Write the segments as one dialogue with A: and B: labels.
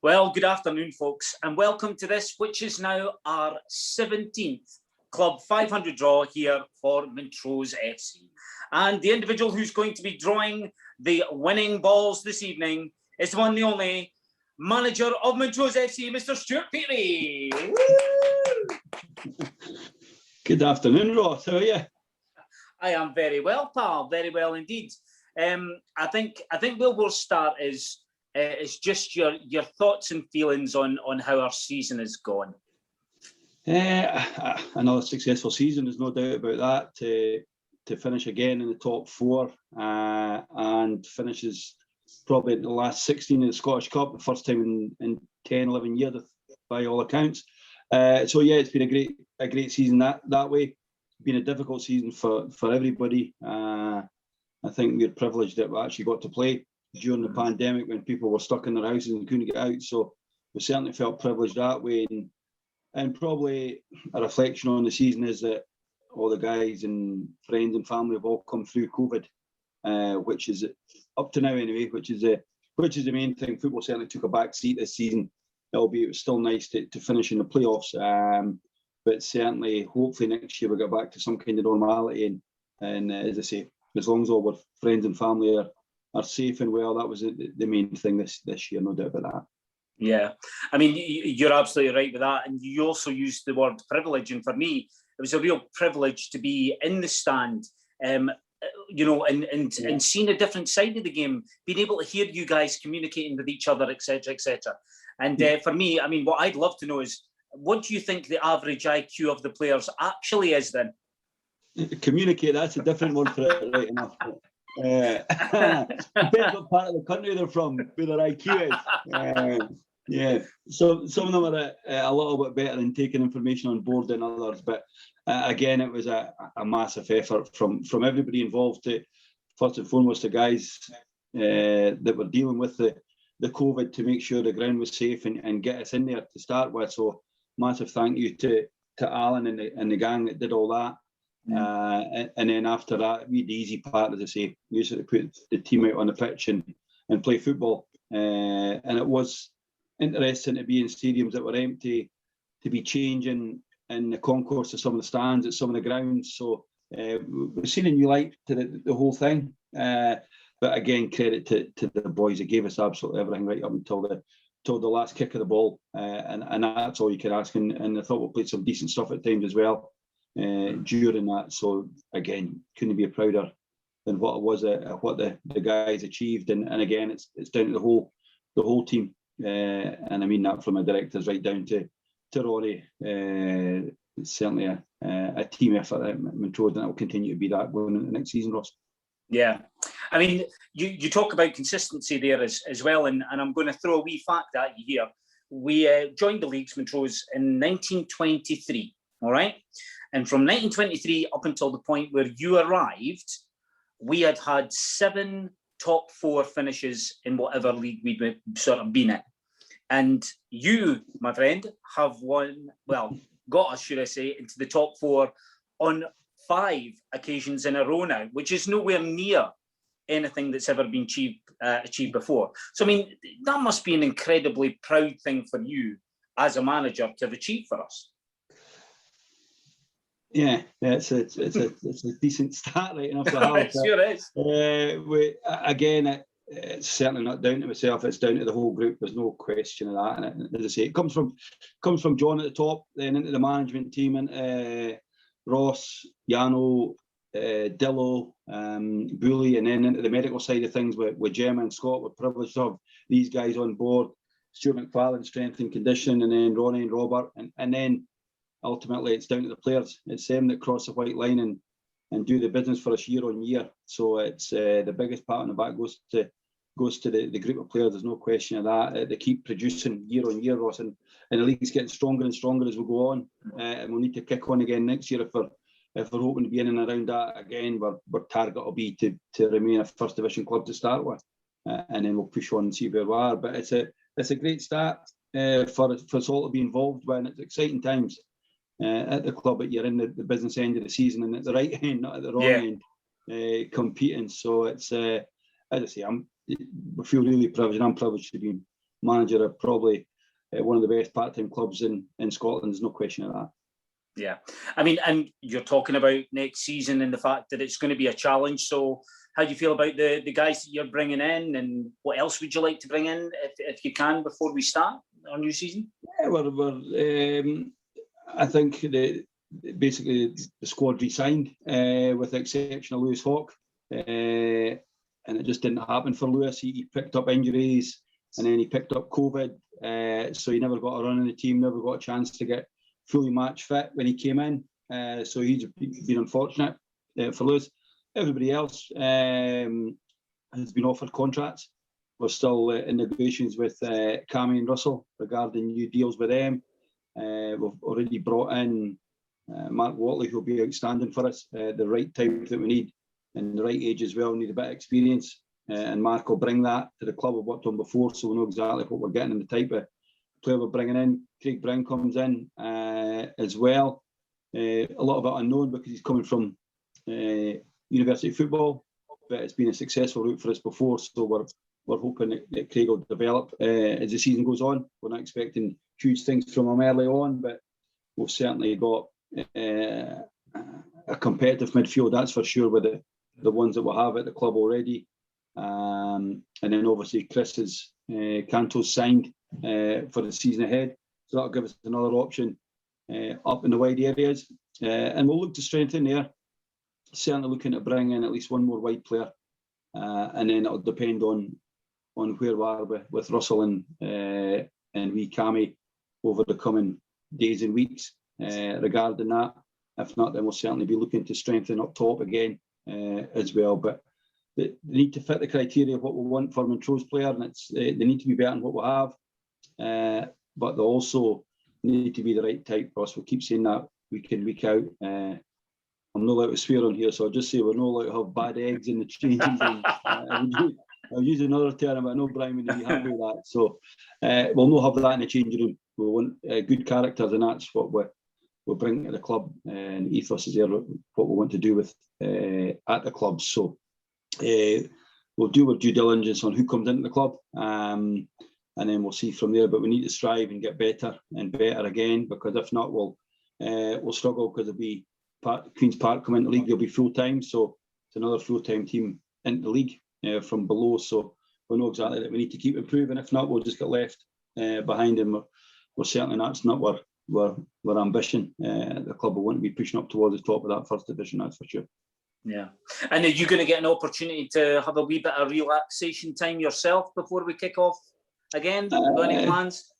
A: Well, good afternoon, folks, and welcome to this, which is now our 17th Club 500 draw here for Montrose FC. And the individual who's going to be drawing the winning balls this evening is the one, the only manager of Montrose FC, Mr. Stuart Peatley.
B: Good afternoon, Ross. How are you?
A: I am very well, pal. Very well indeed. I think we'll start is just your thoughts and feelings on how our season has gone.
B: Another successful season, there's no doubt about that. To finish again in the top four and finishes probably in the last 16 in the Scottish Cup, the first time in 10, 11 years by all accounts. So yeah, it's been a great season that way. It's been a difficult season for everybody. I think we're privileged that we actually got to play during the pandemic when people were stuck in their houses and couldn't get out. So we certainly felt privileged that way. And probably a reflection on the season is that all the guys and friends and family have all come through COVID, which is up to now anyway, which is the main thing. Football certainly took a back seat this season, albeit it was still nice to finish in the playoffs. But certainly, hopefully next year we'll get back to some kind of normality. And as I say, as long as all our friends and family are safe and well, that was the main thing this year, no doubt about that.
A: Yeah, I mean, you're absolutely right with that. And you also used the word privilege. And for me, it was a real privilege to be in the stand, and seeing a different side of the game, being able to hear you guys communicating with each other, etc., etc. And for me, I mean, what I'd love to know is, what do you think the average IQ of the players actually is then?
B: Communicate, that's a different one for it, right enough. Depends what part of the country they're from, where their IQ is. Yeah, so some of them are a little bit better in taking information on board than others, but again, it was a massive effort from everybody involved. To first and foremost, the guys that were dealing with the COVID, to make sure the ground was safe and get us in there to start with. So massive thank you to Alan and the gang that did all that. And then after that, we had the easy part, as I say, we used to put the team out on the pitch and play football. And it was interesting to be in stadiums that were empty, to be changing in the concourse of some of the stands at some of the grounds. So we've seen a new light to the whole thing. But again, credit to the boys that gave us absolutely everything right up until the last kick of the ball. And that's all you could ask. And I thought we played some decent stuff at times as well during that. So again, couldn't be prouder than what it was, what the guys achieved. And again, it's down to the whole team. And I mean that from the directors right down to Ronnie. It's certainly a team effort at Montrose, and that will continue to be that going into the next season, Ross.
A: Yeah, I mean, you talk about consistency there as well, and I'm going to throw a wee fact at you here. We joined the leagues, Montrose, in 1923, all right? And from 1923 up until the point where you arrived, we had 7 top 4 finishes in whatever league we'd sort of been in. And you, my friend, have got us, should I say, into the top 4 on 5 occasions in a row now, which is nowhere near anything that's ever been achieved before. So, I mean, that must be an incredibly proud thing for you as a manager to have achieved for us.
B: Yeah, it's a decent start, right enough to have.
A: It sure is.
B: It's certainly not down to myself. It's down to the whole group. There's no question of that. And as I say, it comes from John at the top, then into the management team, and Ross, Yano, Dillo, Bully, and then into the medical side of things with Gemma and Scott. We're privileged to have these guys on board. Stuart McFarlane, strength and condition, and then Ronnie and Robert, and then ultimately it's down to the players. It's them that cross the white line and do the business for us year on year. So it's the biggest part on the back goes to the group of players. There's no question of that. They keep producing year on year, Ross, and the league's getting stronger and stronger as we go on. And we'll need to kick on again next year if we're hoping to be in and around that again. Our target will be to remain a first division club to start with, and then we'll push on and see where we are. But it's a great start for us all to be involved with, and it's exciting times. At the club, but you're in the business end of the season and at the right end, not at the wrong end, competing. So it's, as I say, we feel really privileged. I'm privileged to be manager of probably one of the best part-time clubs in Scotland. There's no question of that.
A: Yeah, I mean, and you're talking about next season and the fact that it's going to be a challenge. So how do you feel about the guys that you're bringing in, and what else would you like to bring in if you can before we start our new season?
B: Yeah, I think basically the squad re-signed with the exception of Lewis Hawke, and it just didn't happen for Lewis. He picked up injuries and then he picked up COVID, so he never got a run in the team, never got a chance to get fully match fit when he came in. So he's been unfortunate for Lewis. Everybody else has been offered contracts. We're still in negotiations with Cammy and Russell regarding new deals with them. We've already brought in Mark Watley, who'll be outstanding for us, the right type that we need, and the right age as well. We need a bit of experience, and Mark will bring that to the club. We've worked on before, so we know exactly what we're getting and the type of player we're bringing in. Craig Brown comes in as well. A lot of it unknown because he's coming from university football, but it's been a successful route for us before, so we're hoping that Craig will develop as the season goes on. We're not expecting huge things from him early on, but we've certainly got a competitive midfield, that's for sure, with the ones that we have at the club already. And then obviously Chris is Canto's signed for the season ahead, so that'll give us another option up in the wide areas, and we'll look to strengthen there. Certainly looking to bring in at least one more wide player, and then it'll depend on where we are with Russell and wee Cammy over the coming days and weeks regarding that. If not, then we'll certainly be looking to strengthen up top again as well. But they need to fit the criteria of what we want for a Montrose player, and they need to be better than what we have. But they also need to be the right type for us. We'll keep saying that week in, week out. I'm not allowed to swear on here, so I'll just say we're not allowed to have bad eggs in the changing room. I'll use another term, but I know Brian would be happy with that. So we'll not have that in the changing room. We want good characters, and that's what we'll bring to the club. And ethos is there, what we want to do with at the club. So we'll do our due diligence on who comes into the club, and then we'll see from there. But we need to strive and get better and better again, because if not, we'll struggle, because it'll be Queen's Park come into the league, they'll be full-time, so it's another full-time team into the league from below, so we know exactly that we need to keep improving. If not, we'll just get left behind, and we're certainly that's not our ambition. The club will want to be pushing up towards the top of that first division, that's for sure.
A: Yeah. And are you going to get an opportunity to have a wee bit of relaxation time yourself before we kick off again? Got any plans?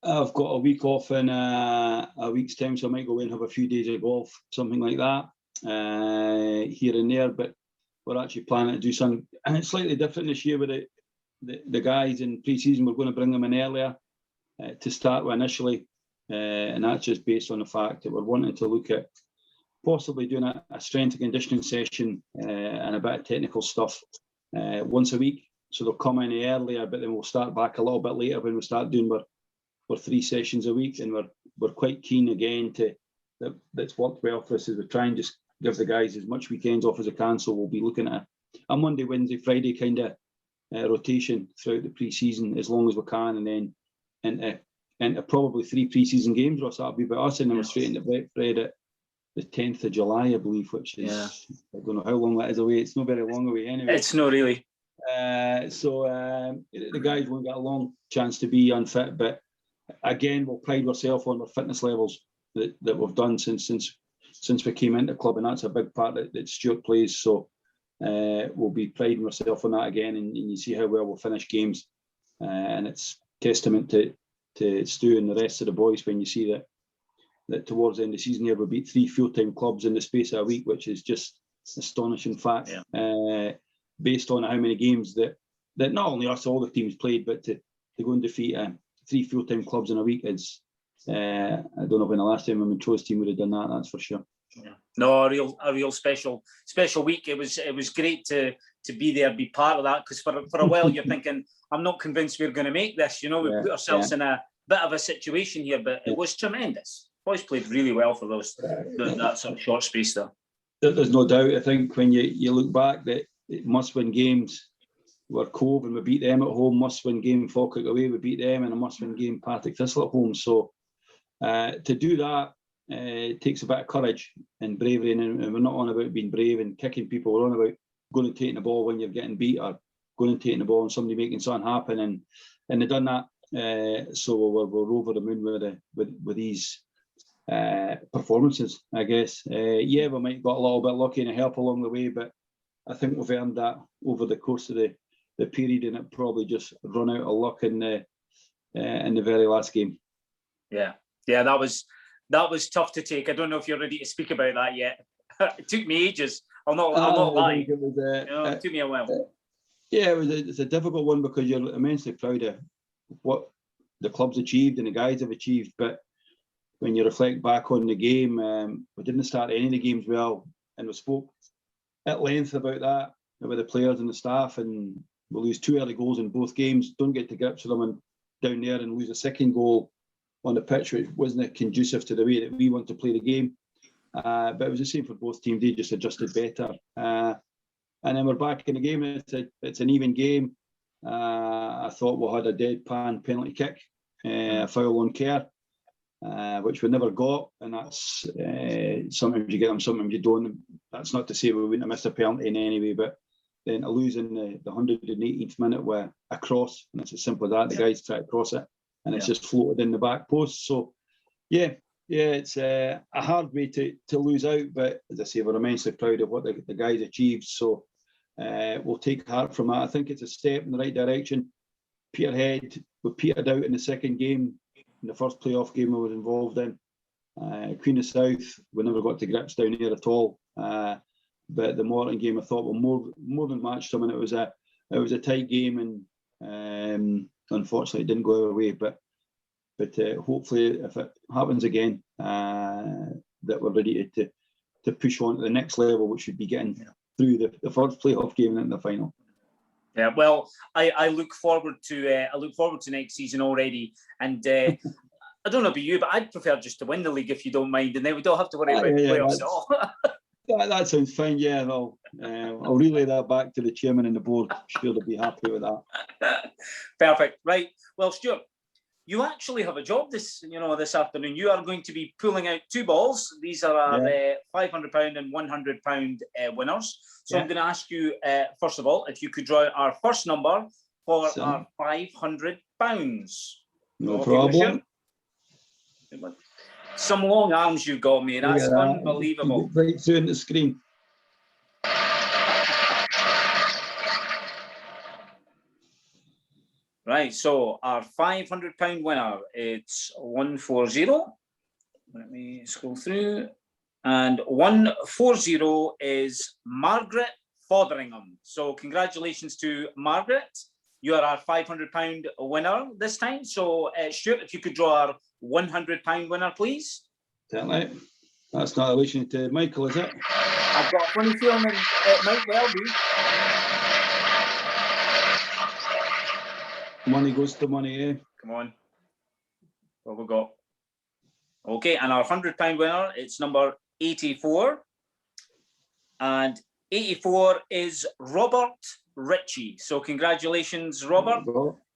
B: I've got a week off in a week's time, so I might go away and have a few days of golf, something like that, here and there. But we're actually planning to do something slightly different this year with the guys in pre-season. We're going to bring them in earlier to start with initially, and that's just based on the fact that we're wanting to look at possibly doing a strength and conditioning session and a bit of technical stuff once a week. So they'll come in earlier, but then we'll start back a little bit later when we start doing our 3 sessions a week, and we're quite keen again that's worked well for us, is we try and just give the guys as much weekends off as they can. So we'll be looking at a Monday, Wednesday, Friday kind of rotation throughout the pre-season as long as we can, and then into probably 3 pre-season games. Ross, that'll be about us, and then we're straight into Brentford at the 10th of July, I believe, which is I don't know how long that is away. It's not very long away anyway.
A: It's not really.
B: So the guys won't get a long chance to be unfit, but again, we'll pride ourselves on our fitness levels that we've done since we came into the club, and that's a big part that Stuart plays. So we'll be priding ourselves on that again, and you see how well we'll finish games, and it's testament to Stu and the rest of the boys when you see that towards the end of the season here we beat 3 full-time clubs in the space of a week, which is just astonishing fact. Based on how many games that not only us, all the teams played, but to go and defeat 3 full-time clubs in a week is I don't know when the last time a Montrose team would have done that, that's for sure.
A: Yeah. No, a real special week. It was great to be there, be part of that, because for a while you're thinking, I'm not convinced we're going to make this. We put ourselves in a bit of a situation here, but it was tremendous. Boys played really well for that sort of short space there.
B: There's no doubt. I think when you look back, that must-win games were Cove and we beat them at home. Must-win game Falkirk away, we beat them, and a must-win game Partick Thistle at home. So to do that takes a bit of courage and bravery, and we're not on about being brave and kicking people. We're on about going and taking the ball when you're getting beat, or going and taking the ball and somebody making something happen, and they've done that. So we're over the moon with these performances, I guess. Yeah, we might have got a little bit lucky and a help along the way, but I think we've earned that over the course of the period, and it probably just run out of luck in the very last game.
A: Yeah, that was tough to take. I don't know if you're ready to speak about that yet. It took me ages. I'll not lie. It took me a while.
B: Yeah, it's a difficult one because you're immensely proud of what the club's achieved and the guys have achieved, but when you reflect back on the game, we didn't start any of the games well, and we spoke at length about that with the players and the staff, and we lose 2 early goals in both games, don't get to grips with them, and down there and lose a second goal on the pitch, which wasn't conducive to the way that we want to play the game. But it was the same for both teams. They just adjusted better. And then we're back in the game. It's an even game. I thought we had a deadpan penalty kick, a foul on Kerr, which we never got. And that's sometimes you get them, sometimes you don't. That's not to say we wouldn't have missed a penalty in any way, but then to lose in the 118th minute with a cross, and it's as simple as that. The guys try to cross it, and it's just floated in the back post. So, yeah, it's a hard way to lose out. But as I say, we're immensely proud of what the guys achieved. So we'll take heart from that. I think it's a step in the right direction. Peterhead, we petered out in the second game, in the first playoff game I was involved in. Queen of South, we never got to grips down here at all. But the Morton game, I thought, well, more than matched them, and it was a tight game, and unfortunately it didn't go our way. But hopefully, if it happens again, that we're ready to push on to the next level, which would be getting through the first playoff game and then the final.
A: Yeah, well, I look forward to next season already, and I don't know about you, but I'd prefer just to win the league if you don't mind, and then we don't have to worry about playoffs at all.
B: That sounds fine. Yeah, I'll relay that back to the chairman and the board. Sure, they'll be happy with that.
A: Perfect. Right. Well, Stuart, you actually have a job this afternoon. You are going to be pulling out 2 balls. These are our £500 and £100 winners. So I'm going to ask you, first of all, if you could draw our first number for our £500.
B: No problem.
A: Some long arms you got me. That's unbelievable.
B: Right through in the screen.
A: Right, so our £500 winner, it's 140. Let me scroll through. And 140 is Margaret Fotheringham. So congratulations to Margaret. You are our £500 winner this time. So Stuart, if you could draw our £100 winner, please.
B: Certainly. That's not a relation to Michael, is it?
A: I've got a funny feeling it might well be.
B: Money goes to money, eh?
A: Come on. What have we got? Okay, and our £100 winner, it's number 84. And 84 is Robert Ritchie. So congratulations, Robert.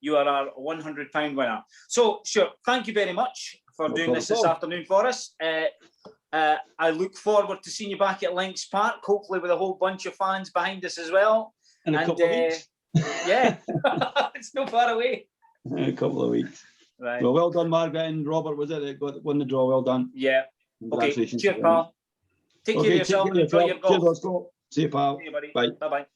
A: You are our £100 winner. So, sure, thank you very much for doing this afternoon for us. I look forward to seeing you back at Lynx Park, hopefully with a whole bunch of fans behind us as well.
B: In a couple of weeks.
A: Yeah, it's not far away.
B: In a couple of weeks.
A: Right.
B: Well done, Margaret and Robert. Was it? They won the draw. Well done.
A: Yeah. Okay. Cheers, pal. Take care of yourself and enjoy your golf.
B: See you, pal.
A: See you, buddy.
B: Bye.
A: Bye-bye.